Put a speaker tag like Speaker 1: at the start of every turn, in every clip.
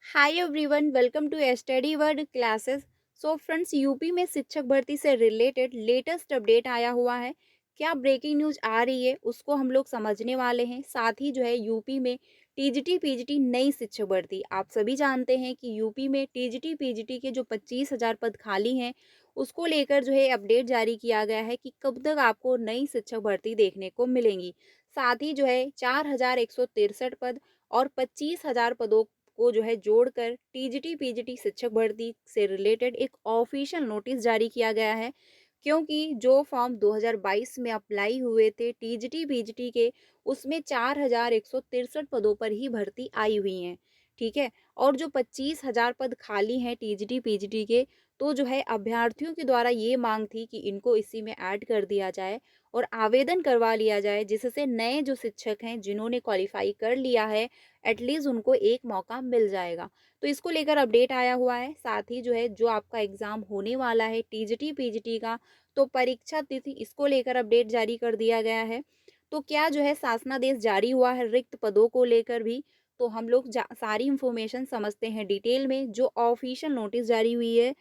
Speaker 1: Hi everyone, welcome to study word classes. So friends, UP में शिक्षक भर्ती से रिलेटेड लेटेस्ट अपडेट आया हुआ है। क्या ब्रेकिंग न्यूज आ रही है उसको हम लोग समझने वाले हैं। साथ ही जो है यूपी में टीजीटी पीजीटी नई शिक्षक भर्ती, आप सभी जानते हैं कि यूपी में टीजीटी पीजीटी के जो 25,000 पद खाली हैं उसको लेकर जो है अपडेट जारी किया गया है कि कब तक आपको नई शिक्षक भर्ती देखने को मिलेंगी। साथ ही जो है 4,163 पद और 25,000 पदों को जो है जोड़कर टीजीटी पीजीटी शिक्षक भर्ती से रिलेटेड एक ऑफिशियल नोटिस जारी किया गया है। क्योंकि जो फॉर्म 2022 में अप्लाई हुए थे टीजीटी पीजीटी के, उसमें 4,163 पदों पर ही भर्ती आई हुई है। ठीक है। और जो 25,000 पद खाली हैं टीजीटी पीजीटी के, तो जो है अभ्यर्थियों के द्वारा ये मांग थी कि इनको इसी में ऐड कर दिया जाए और आवेदन करवा लिया जाए, जिससे नए जो शिक्षक हैं जिन्होंने क्वालिफाई कर लिया है, एटलीस्ट उनको एक मौका मिल जाएगा। तो इसको लेकर अपडेट आया हुआ है। साथ ही जो है जो आपका एग्ज़ाम होने वाला है टीजीटी पीजीटी का, तो परीक्षा तिथि इसको लेकर अपडेट जारी कर दिया गया है। तो क्या जो है शासनादेश जारी हुआ है रिक्त पदों को लेकर भी, तो हम लोग सारी इन्फॉर्मेशन समझते हैं डिटेल में। जो ऑफिशियल नोटिस जारी हुई है,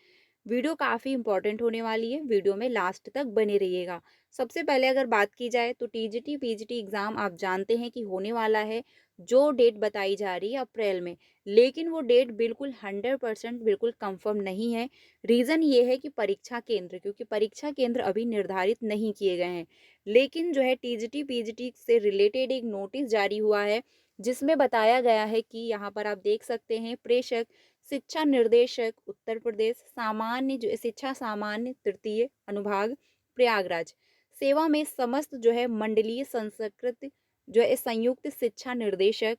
Speaker 1: वीडियो काफ़ी इंपॉर्टेंट होने वाली है, वीडियो में लास्ट तक बने रहिएगा। सबसे पहले अगर बात की जाए तो टीजीटी पीजीटी एग्ज़ाम आप जानते हैं कि होने वाला है, जो डेट बताई जा रही है अप्रैल में, लेकिन वो डेट बिल्कुल 100% बिल्कुल कंफर्म नहीं है। रीज़न ये है कि परीक्षा केंद्र, क्योंकि परीक्षा केंद्र अभी निर्धारित नहीं किए गए हैं। लेकिन जो है टीजीटी पीजीटी से रिलेटेड एक नोटिस जारी हुआ है, जिसमें बताया गया है कि यहाँ पर आप देख सकते हैं, प्रेषक शिक्षा निर्देशक उत्तर प्रदेश सामान्य जो शिक्षा सामान्य तृतीय अनुभाग प्रयागराज सेवा में समस्त जो है मंडलीय संस्कृत जो है संयुक्त शिक्षा निर्देशक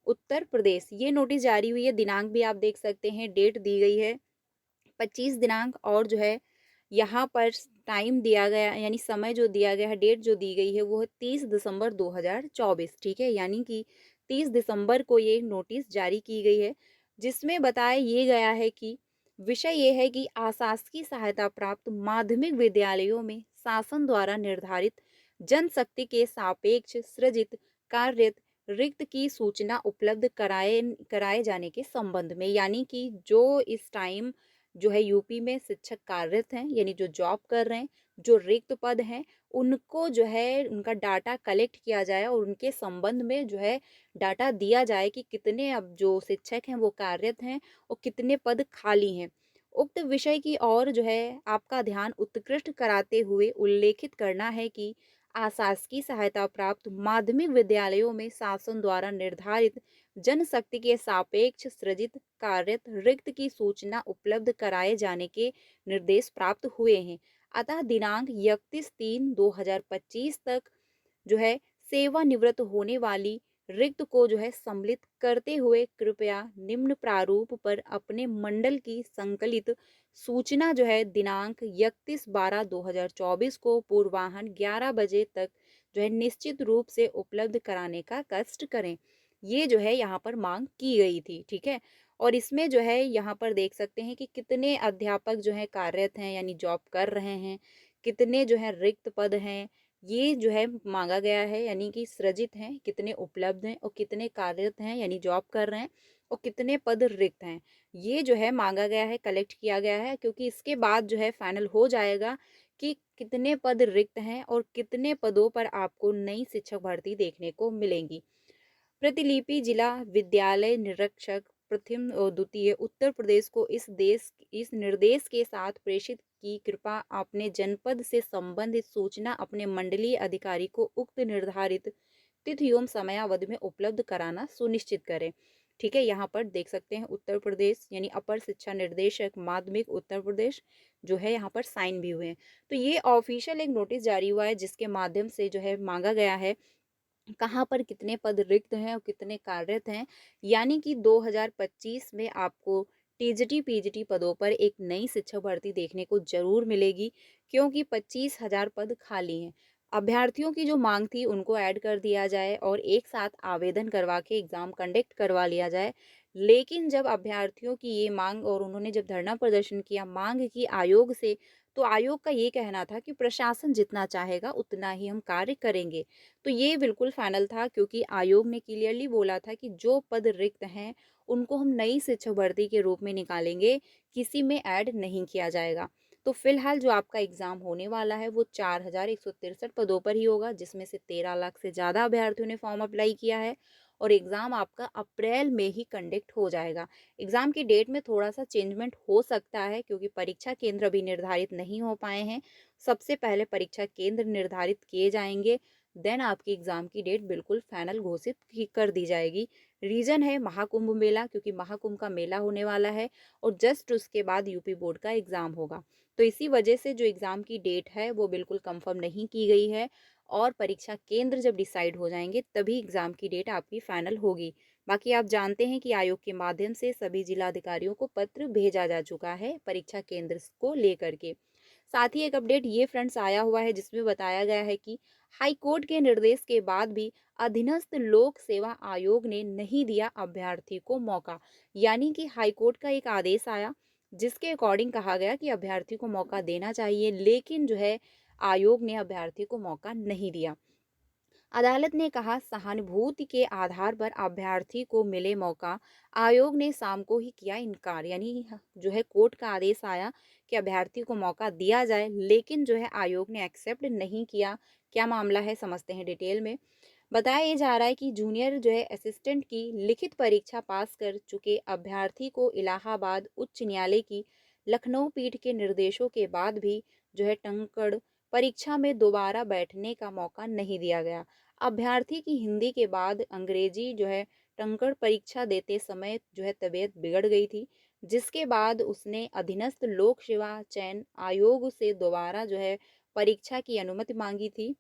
Speaker 1: उत्तर प्रदेश, ये नोटिस जारी हुई है। दिनांक भी आप देख सकते हैं, डेट दी गई है 25 दिनांक, और जो है यहाँ पर टाइम दिया गया, यानी समय जो दिया गया है, डेट जो दी गई है वो है 30 दिसंबर 2024। ठीक है, यानी कि 30 दिसंबर को ये नोटिस जारी की गई है, जिसमें बताया ये गया है कि विषय ये है कि आशासकीय सहायता प्राप्त माध्यमिक विद्यालयों में शासन द्वारा निर्धारित जनशक्ति के सापेक्ष सृजित कार्यरत रिक्त की सूचना उपलब्ध कराए कराए जाने के संबंध में, यानी कि जो इस टाइम जो है यूपी में शिक्षक कार्यरत हैं, यानी जो जॉब कर रहे हैं, जो रिक्त पद हैं, उनको जो है उनका डाटा कलेक्ट किया जाए और उनके संबंध में जो है डाटा दिया जाए कि कितने अब जो शिक्षक हैं वो कार्यरत हैं और कितने पद खाली हैं। उक्त विषय की और जो है आपका ध्यान उत्कृष्ट कराते हुए उल्लेखित करना है कि आशासकीय सहायता प्राप्त माध्यमिक विद्यालयों में शासन द्वारा निर्धारित जनशक्ति के सापेक्ष सृजित कार्यरत रिक्त की सूचना उपलब्ध कराए जाने के निर्देश प्राप्त हुए हैं। अतः दिनांक 31/3/2025 तक जो है सेवानिवृत्त होने वाली रिक्त को जो है सम्मिलित करते हुए कृपया निम्न प्रारूप पर अपने मंडल की संकलित सूचना जो है दिनांक 31/12/2024 को पूर्वाह्न 11 बजे तक जो है निश्चित रूप से उपलब्ध कराने का कष्ट करें। ये जो है यहाँ पर मांग की गई थी। ठीक है। और इसमें जो है यहाँ पर देख सकते हैं कि कितने अध्यापक जो है कार्यरत हैं, यानी जॉब कर रहे हैं, कितने जो है रिक्त पद हैं, ये जो है मांगा गया है, यानी कि सृजित हैं, कितने उपलब्ध हैं और कितने कार्यरत हैं यानी जॉब कर रहे हैं, और कितने पद रिक्त हैं, ये जो है मांगा गया है, कलेक्ट किया गया है। क्योंकि इसके बाद जो है फाइनल हो जाएगा कि कितने पद रिक्त हैं और कितने पदों पर आपको नई शिक्षक भर्ती देखने को मिलेंगी। प्रतिलिपि जिला विद्यालय निरीक्षक प्रथम और द्वितीय उत्तर प्रदेश को इस निर्देश के साथ प्रेषित की कृपा अपने जनपद से संबंधित सूचना अपने मंडलीय अधिकारी को उक्त निर्धारित तिथि एवं समयावधि में उपलब्ध कराना सुनिश्चित करें। ठीक है, यहाँ पर देख सकते हैं उत्तर प्रदेश यानी अपर शिक्षा निर्देशक माध्यमिक उत्तर प्रदेश जो है यहाँ पर साइन भी हुए हैं। तो ये ऑफिशियल एक नोटिस जारी हुआ है, जिसके माध्यम से जो है मांगा गया है कहाँ पर कितने पद रिक्त हैं और कितने कार्यरत हैं। यानी कि 2025 में आपको टीजीटी पीजीटी पदों पर एक नई शिक्षक भर्ती देखने को जरूर मिलेगी, क्योंकि 25,000 पद खाली हैं। अभ्यर्थियों की जो मांग थी उनको ऐड कर दिया जाए और एक साथ आवेदन करवा के एग्ज़ाम कंडक्ट करवा लिया जाए। लेकिन जब अभ्यर्थियों की ये मांग और उन्होंने जब धरना प्रदर्शन किया, मांग की आयोग से, तो आयोग का ये कहना था कि प्रशासन जितना चाहेगा उतना ही हम कार्य करेंगे। तो ये बिल्कुल फाइनल था, क्योंकि आयोग ने क्लियरली बोला था कि जो पद रिक्त हैं उनको हम नई शिक्षक भर्ती के रूप में निकालेंगे, किसी में ऐड नहीं किया जाएगा। तो फिलहाल जो आपका एग्ज़ाम होने वाला है वो 4163 पदों पर ही होगा, जिसमें से 13 लाख से ज़्यादा अभ्यर्थियों ने फॉर्म अप्लाई किया है और एग्ज़ाम आपका अप्रैल में ही कंडक्ट हो जाएगा। एग्ज़ाम की डेट में थोड़ा-सा चेंजमेंट हो सकता है क्योंकि परीक्षा केंद्र अभी निर्धारित नहीं हो पाए हैं। सबसे पहले परीक्षा केंद्र निर्धारित किए जाएँगे, देन आपकी एग्ज़ाम की डेट बिल्कुल फाइनल घोषित की कर दी जाएगी। रीज़न है महाकुंभ मेला, क्योंकि महाकुंभ का मेला होने वाला है और जस्ट उसके बाद यूपी बोर्ड का एग्ज़ाम होगा। तो इसी वजह से जो एग्ज़ाम की डेट है वो बिल्कुल कंफर्म नहीं की गई है और परीक्षा केंद्र जब डिसाइड हो जाएँगे तभी एग्ज़ाम की डेट आपकी फाइनल होगी। बाकी आप जानते हैं कि आयोग के माध्यम से सभी जिलाधिकारियों को पत्र भेजा जा चुका है परीक्षा केंद्र को लेकर के। साथ ही एक अपडेट ये फ्रेंड्स आया हुआ है जिसमें बताया गया है कि हाई कोर्ट के निर्देश के बाद भी अधीनस्थ लोक सेवा आयोग ने नहीं दिया अभ्यर्थी को मौका। यानी कि हाई कोर्ट का एक आदेश आया जिसके अकॉर्डिंग कहा गया कि अभ्यर्थी को मौका देना चाहिए, लेकिन जो है आयोग ने अभ्यर्थी को मौका नहीं दिया। अदालत ने कहा सहानुभूति के आधार पर अभ्यर्थी को मिले मौका, आयोग ने शाम को ही किया इनकार। यानी जो है कोर्ट का आदेश आया कि अभ्यर्थी को मौका दिया जाए, लेकिन जो है आयोग ने एक्सेप्ट नहीं किया। क्या मामला है समझते हैं डिटेल में। बताया ये जा रहा है कि जूनियर जो है असिस्टेंट की लिखित परीक्षा पास कर चुके अभ्यर्थी को इलाहाबाद उच्च न्यायालय की लखनऊ पीठ के निर्देशों के बाद भी जो है टंकड़ परीक्षा में दोबारा बैठने का मौका नहीं दिया गया। अभ्यर्थी की हिंदी के बाद अंग्रेजी जो है टंकड़ परीक्षा देते समय जो है तबीयत बिगड़ गई थी, जिसके बाद उसने अधीनस्थ लोक सेवा चयन आयोग से दोबारा जो है परीक्षा की अनुमति मांगी थी।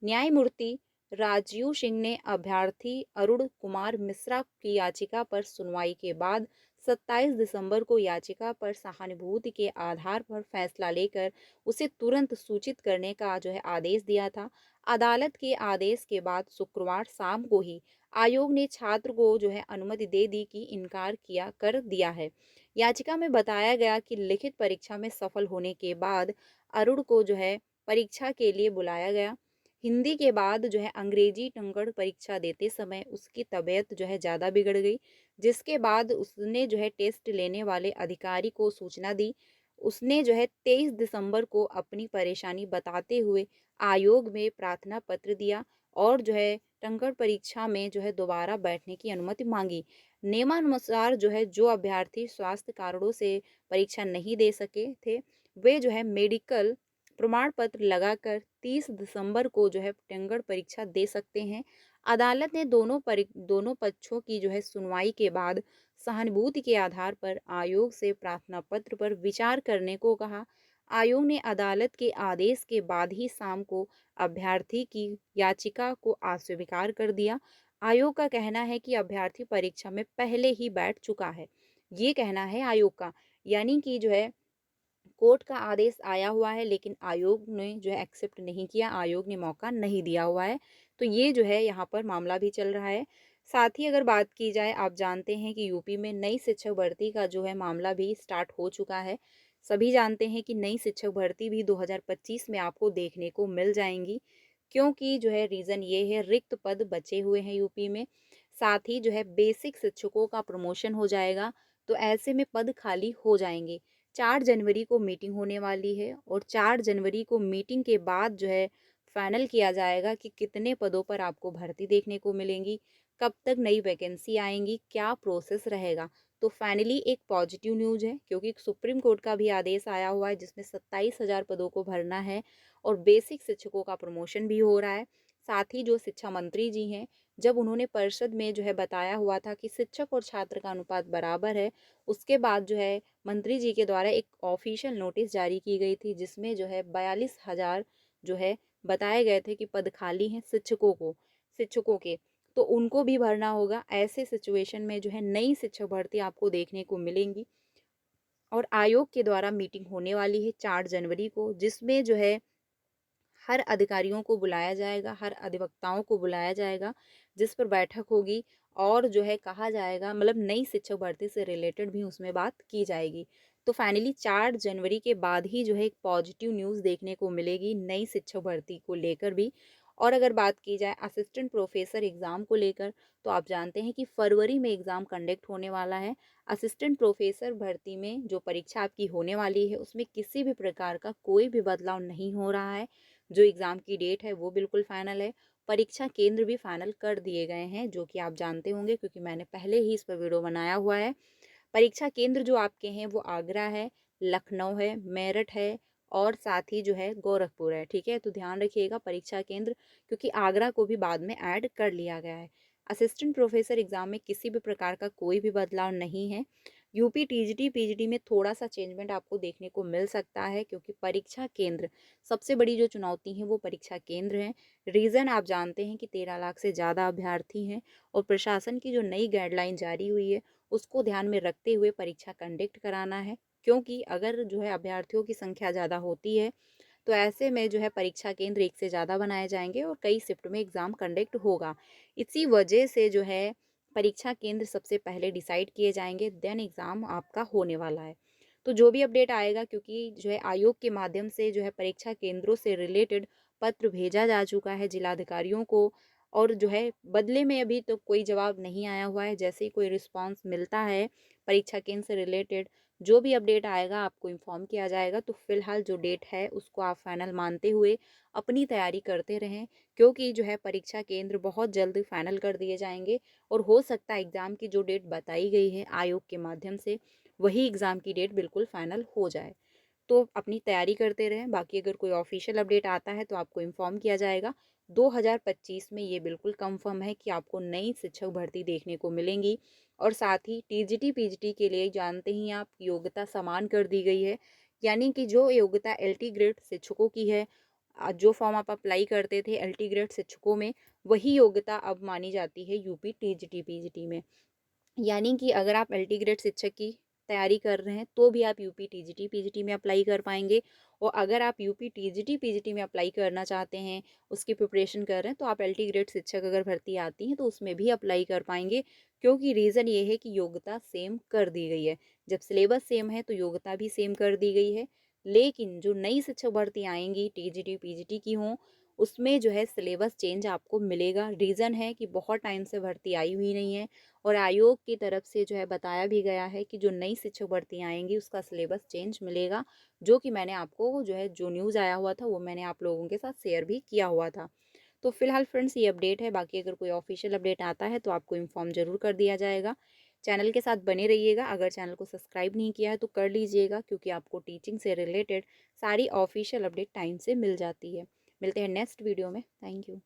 Speaker 1: न्यायमूर्ति राजीव सिंह ने अभ्यर्थी अरुण कुमार मिश्रा की याचिका पर सुनवाई के बाद 27 दिसंबर को याचिका पर सहानुभूति के आधार पर फैसला लेकर उसे तुरंत सूचित करने का जो है आदेश दिया था। अदालत के आदेश के बाद शुक्रवार शाम को ही आयोग ने छात्र को जो है अनुमति दे दी कि इनकार किया कर दिया है। याचिका में बताया गया कि लिखित परीक्षा में सफल होने के बाद अरुण को जो है परीक्षा के लिए बुलाया गया। हिंदी के बाद जो है अंग्रेजी टंकड़ परीक्षा देते समय उसकी तबीयत जो है ज़्यादा बिगड़ गई, जिसके बाद उसने जो है टेस्ट लेने वाले अधिकारी को सूचना दी। उसने जो है 23 दिसंबर को अपनी परेशानी बताते हुए आयोग में प्रार्थना पत्र दिया और जो है टंकड़ परीक्षा में जो है दोबारा बैठने की अनुमति मांगी। नियमानुसार जो है जो अभ्यर्थी स्वास्थ्य कारणों से परीक्षा नहीं दे सके थे, वे जो है मेडिकल प्रमाण पत्र लगाकर 30 दिसंबर को जो है टंकड़ परीक्षा दे सकते हैं। अदालत ने दोनों पक्षों की जो है सुनवाई के बाद सहानुभूति के आधार पर आयोग से प्रार्थना पत्र पर विचार करने को कहा। आयोग ने अदालत के आदेश के बाद ही शाम को अभ्यर्थी की याचिका को अस्वीकार कर दिया। आयोग का कहना है कि अभ्यर्थी परीक्षा में पहले ही बैठ चुका है। ये कहना है आयोग का। यानी कि जो है कोर्ट का आदेश आया हुआ है, लेकिन आयोग ने जो है एक्सेप्ट नहीं किया, आयोग ने मौका नहीं दिया हुआ है। तो ये जो है यहाँ पर मामला भी चल रहा है। साथ ही अगर बात की जाए, आप जानते हैं कि यूपी में नई शिक्षक भर्ती का जो है मामला भी स्टार्ट हो चुका है। सभी जानते हैं कि नई शिक्षक भर्ती भी 2025 में आपको देखने को मिल जाएंगी, क्योंकि जो है रीज़न ये है रिक्त पद बचे हुए हैं यूपी में। साथ ही जो है बेसिक शिक्षकों का प्रमोशन हो जाएगा, तो ऐसे में पद खाली हो जाएंगे। 4 जनवरी को मीटिंग होने वाली है और 4 जनवरी को मीटिंग के बाद जो है फाइनल किया जाएगा कि कितने पदों पर आपको भर्ती देखने को मिलेंगी, कब तक नई वैकेंसी आएंगी, क्या प्रोसेस रहेगा। तो फाइनली एक पॉजिटिव न्यूज़ है, क्योंकि सुप्रीम कोर्ट का भी आदेश आया हुआ है जिसमें 27,000 पदों को भरना है और बेसिक शिक्षकों का प्रमोशन भी हो रहा है। साथ ही जो शिक्षा मंत्री जी हैं, जब उन्होंने परिषद में जो है बताया हुआ था कि शिक्षक और छात्र का अनुपात बराबर है, उसके बाद जो है मंत्री जी के द्वारा एक ऑफिशियल नोटिस जारी की गई थी जिसमें जो है 42,000 जो है बताए गए थे कि पद खाली हैं शिक्षकों के, तो उनको भी भरना होगा। ऐसे सिचुएशन में जो है नई शिक्षक भर्ती आपको देखने को मिलेंगी और आयोग के द्वारा मीटिंग होने वाली है 4 जनवरी को, जिसमें जो है हर अधिकारियों को बुलाया जाएगा, हर अधिवक्ताओं को बुलाया जाएगा, जिस पर बैठक होगी और जो है कहा जाएगा, मतलब नई शिक्षक भर्ती से रिलेटेड भी उसमें बात की जाएगी। तो फाइनली 4 जनवरी के बाद ही जो है एक पॉजिटिव न्यूज़ देखने को मिलेगी नई शिक्षक भर्ती को लेकर भी। और अगर बात की जाए असिस्टेंट प्रोफेसर एग्ज़ाम को लेकर, तो आप जानते हैं कि फरवरी में एग्ज़ाम कंडक्ट होने वाला है। असिस्टेंट प्रोफेसर भर्ती में जो परीक्षा आपकी होने वाली है, उसमें किसी भी प्रकार का कोई भी बदलाव नहीं हो रहा है। जो एग्ज़ाम की डेट है, वो बिल्कुल फाइनल है। परीक्षा केंद्र भी फाइनल कर दिए गए हैं, जो कि आप जानते होंगे क्योंकि मैंने पहले ही इस पर वीडियो बनाया हुआ है। परीक्षा केंद्र जो आपके हैं वो आगरा है, लखनऊ है, मेरठ है और साथ ही जो है गोरखपुर है, ठीक है? तो ध्यान रखिएगा परीक्षा केंद्र, क्योंकि आगरा को भी बाद में ऐड कर लिया गया है। असिस्टेंट प्रोफेसर एग्ज़ाम में किसी भी प्रकार का कोई भी बदलाव नहीं है। यूपी टीजीटी, पीजीटी में थोड़ा-सा चेंजमेंट आपको देखने को मिल सकता है, क्योंकि परीक्षा केंद्र सबसे बड़ी जो चुनौती है वो परीक्षा केंद्र है। रीज़न आप जानते हैं कि 13 लाख से ज़्यादा अभ्यर्थी हैं और प्रशासन की जो नई गाइडलाइन जारी हुई है, उसको ध्यान में रखते हुए परीक्षा कंडक्ट कराना है, क्योंकि अगर जो है अभ्यर्थियों की संख्या ज़्यादा होती है, तो ऐसे में जो है परीक्षा केंद्र एक से ज़्यादा बनाए जाएंगे और कई शिफ्ट में एग्ज़ाम कंडक्ट होगा। इसी वजह से जो है परीक्षा केंद्र सबसे पहले डिसाइड किए जाएंगे, देन एग्ज़ाम आपका होने वाला है। तो जो भी अपडेट आएगा, क्योंकि जो है आयोग के माध्यम से जो है परीक्षा केंद्रों से रिलेटेड पत्र भेजा जा चुका है जिलाधिकारियों को, और जो है बदले में अभी तो कोई जवाब नहीं आया हुआ है। जैसे ही कोई रिस्पांस मिलता है परीक्षा केंद्र से रिलेटेड, जो भी अपडेट आएगा आपको इन्फॉर्म किया जाएगा। तो फिलहाल जो डेट है उसको आप फाइनल मानते हुए अपनी तैयारी करते रहें, क्योंकि जो है परीक्षा केंद्र बहुत जल्द फाइनल कर दिए जाएंगे और हो सकता है एग्ज़ाम की जो डेट बताई गई है आयोग के माध्यम से, वही एग्ज़ाम की डेट बिल्कुल फाइनल हो जाए। तो अपनी तैयारी करते रहें। बाकी अगर कोई ऑफिशियल अपडेट आता है तो आपको इन्फॉर्म किया जाएगा। 2025 में ये बिल्कुल कंफर्म है कि आपको नई शिक्षक भर्ती देखने को मिलेंगी, और साथ ही टीजीटी पीजीटी के लिए जानते ही आप योग्यता समान कर दी गई है। यानी कि जो योग्यता एलटी ग्रेड शिक्षकों की है, जो फॉर्म आप अप्लाई करते थे एलटी ग्रेड शिक्षकों में, वही योग्यता अब मानी जाती है यूपी टीजीटी पीजीटी में। यानी कि अगर आप एलटी ग्रेड शिक्षक की तैयारी कर रहे हैं तो भी आप यूपी टीजीटी पीजीटी में अप्लाई कर पाएंगे, और अगर आप यूपी टीजीटी पीजीटी में अप्लाई करना चाहते हैं, उसकी प्रिपरेशन कर रहे हैं, तो आप एलटी ग्रेड शिक्षक अगर भर्ती आती हैं तो उसमें भी अप्लाई कर पाएंगे, क्योंकि रीज़न ये है कि योग्यता सेम कर दी गई है। जब सिलेबस सेम है तो योग्यता भी सेम कर दी गई है। लेकिन जो नई शिक्षक भर्ती आएंगी टीजीटी पीजीटी की हों, उसमें जो है सिलेबस चेंज आपको मिलेगा। रीज़न है कि बहुत टाइम से भर्ती आई हुई नहीं है, और आयोग की तरफ से जो है बताया भी गया है कि जो नई शिक्षक भर्ती आएंगी उसका सिलेबस चेंज मिलेगा, जो कि मैंने आपको जो है जो न्यूज़ आया हुआ था वो मैंने आप लोगों के साथ शेयर भी किया हुआ था। तो फिलहाल फ्रेंड्स ये अपडेट है। बाकी अगर कोई ऑफिशियल अपडेट आता है तो आपको इन्फॉर्म ज़रूर कर दिया जाएगा। चैनल के साथ बने रहिएगा। अगर चैनल को सब्सक्राइब नहीं किया है तो कर लीजिएगा, क्योंकि आपको टीचिंग से रिलेटेड सारी ऑफिशियल अपडेट टाइम से मिल जाती है। मिलते हैं नेक्स्ट वीडियो में। Thank you.